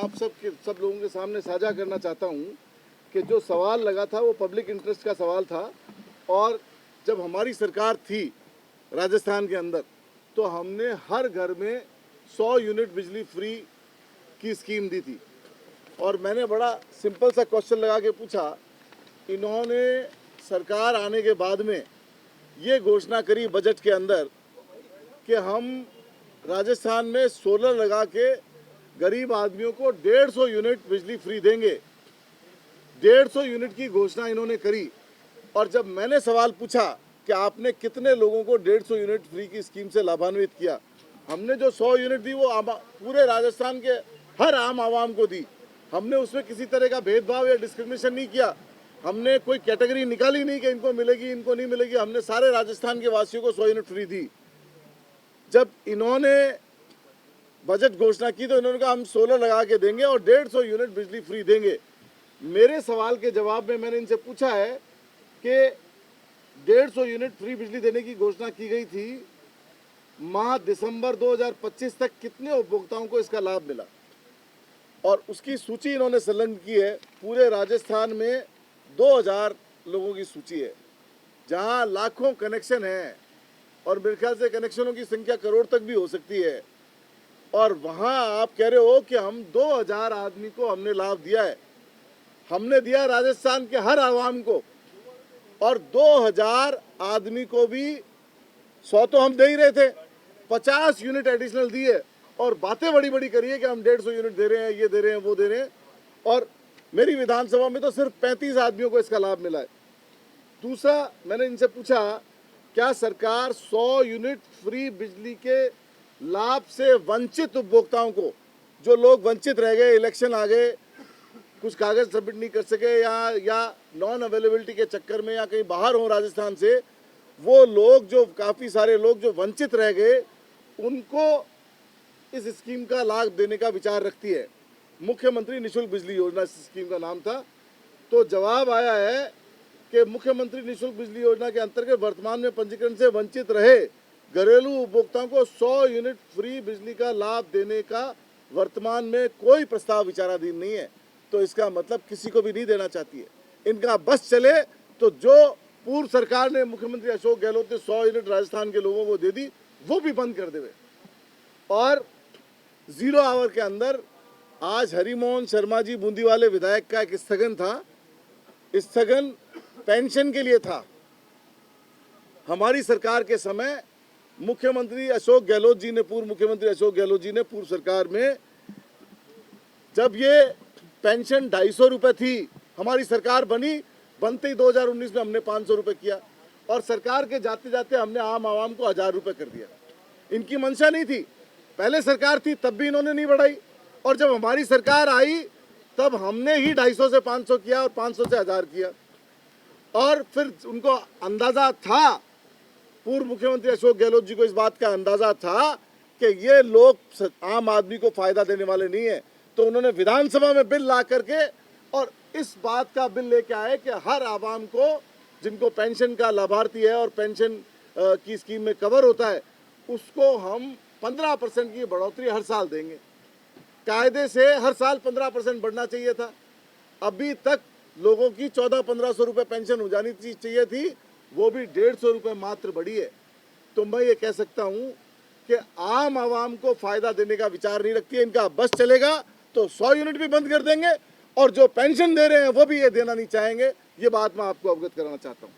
आप सब लोगों के सामने साझा करना चाहता हूं कि जो सवाल लगा था वो पब्लिक इंटरेस्ट का सवाल था। और जब हमारी सरकार थी राजस्थान के अंदर, तो हमने हर घर में 100 यूनिट बिजली फ्री की स्कीम दी थी। और मैंने बड़ा सिंपल सा क्वेश्चन लगा के पूछा, इन्होंने सरकार आने के बाद में ये घोषणा करी बजट के अंदर कि हम राजस्थान में सोलर लगा के गरीब आदमियों को 150 यूनिट बिजली फ्री देंगे। 150 यूनिट की घोषणा इन्होंने करी। और जब मैंने सवाल पूछा कि आपने कितने लोगों को 150 यूनिट फ्री की स्कीम से लाभान्वित किया, हमने जो 100 यूनिट दी वो पूरे राजस्थान के हर आम आवाम को दी। हमने उसमें किसी तरह का भेदभाव या डिस्क्रिमिनेशन नहीं किया। हमने कोई कैटेगरी निकाली नहीं कि इनको मिलेगी इनको नहीं मिलेगी। हमने सारे राजस्थान के वासियों को 100 यूनिट फ्री दी। जब इन्होंने बजट घोषणा की तो इन्होंने कहा हम सोलर लगा के देंगे और 150 यूनिट बिजली फ्री देंगे। मेरे सवाल के जवाब में मैंने इनसे पूछा है कि 150 यूनिट फ्री बिजली देने की घोषणा की गई थी, माह दिसंबर 2025 तक कितने उपभोक्ताओं को इसका लाभ मिला, और उसकी सूची इन्होंने संलग्न की है। पूरे राजस्थान में 2000 लोगों की सूची है जहां लाखों कनेक्शन हैं और मेरे ख्याल से कनेक्शनों की संख्या करोड़ तक भी हो सकती है। और वहां आप कह रहे हो कि हम 2000 आदमी को हमने लाभ दिया है। हमने दिया राजस्थान के हर आवाम को, और 2000 आदमी को भी 100 तो हम दे ही रहे थे, 50 यूनिट एडिशनल दिए और बातें बड़ी बड़ी करिए कि हम 150 यूनिट दे रहे हैं, ये दे रहे हैं, वो दे रहे हैं। और मेरी विधानसभा में तो सिर्फ 35 आदमियों को इसका लाभ मिला है। दूसरा, मैंने इनसे पूछा क्या सरकार 100 यूनिट फ्री बिजली के लाभ से वंचित उपभोक्ताओं को, जो लोग वंचित रह गए, इलेक्शन आ गए, कुछ कागज सबमिट नहीं कर सके या नॉन अवेलेबिलिटी के चक्कर में या कहीं बाहर हो राजस्थान से, वो लोग जो काफ़ी सारे लोग जो वंचित रह गए, उनको इस स्कीम का लाभ देने का विचार रखती है। मुख्यमंत्री निःशुल्क बिजली योजना इस स्कीम का नाम था। तो जवाब आया है कि मुख्यमंत्री निःशुल्क बिजली योजना के अंतर्गत वर्तमान में पंजीकरण से वंचित रहे घरेलू उपभोक्ताओं को 100 यूनिट फ्री बिजली का लाभ देने का वर्तमान में कोई प्रस्ताव विचाराधीन नहीं है। तो इसका मतलब किसी को भी नहीं देना चाहती है। इनका बस चले तो जो पूर्व सरकार ने, मुख्यमंत्री अशोक गहलोत ने 100 यूनिट राजस्थान के लोगों को दे दी, वो भी बंद कर देवे। और 0 आवर के अंदर आज हरिमोहन शर्मा जी बूंदी वाले विधायक का एक स्थगन था। स्थगन पेंशन के लिए था। हमारी सरकार के समय मुख्यमंत्री अशोक गहलोत जी ने, पूर्व मुख्यमंत्री अशोक गहलोत जी ने पूर्व सरकार में, जब ये पेंशन 250 रुपये थी, हमारी सरकार बनी, बनते ही 2019 में हमने 500 रुपये किया और सरकार के जाते जाते हमने आम आवाम को 1000 रुपये कर दिया। इनकी मंशा नहीं थी, पहले सरकार थी तब भी इन्होंने नहीं बढ़ाई, और जब हमारी सरकार आई तब हमने ही 250 से 500 किया और 500 से 1000 किया। और फिर उनको अंदाजा था, पूर्व मुख्यमंत्री अशोक गहलोत जी को इस बात का अंदाजा था कि ये लोग आम आदमी को फायदा देने वाले नहीं है। तो उन्होंने विधानसभा में बिल ला करके और इस बात का बिल लेके आए कि हर आवाम को, जिनको पेंशन का लाभार्थी है और पेंशन की स्कीम में कवर होता है, उसको हम 15% की बढ़ोतरी हर साल देंगे। कायदे से हर साल 15% बढ़ना चाहिए था। अभी तक लोगों की 1400-1500 रुपये पेंशन हो जानी चाहिए थी, वो भी 150 रुपये मात्र बढ़ी है। तो मैं ये कह सकता हूँ कि आम आवाम को फायदा देने का विचार नहीं रखती है। इनका बस चलेगा तो 100 यूनिट भी बंद कर देंगे और जो पेंशन दे रहे हैं वो भी ये देना नहीं चाहेंगे। ये बात मैं आपको अवगत कराना चाहता हूँ।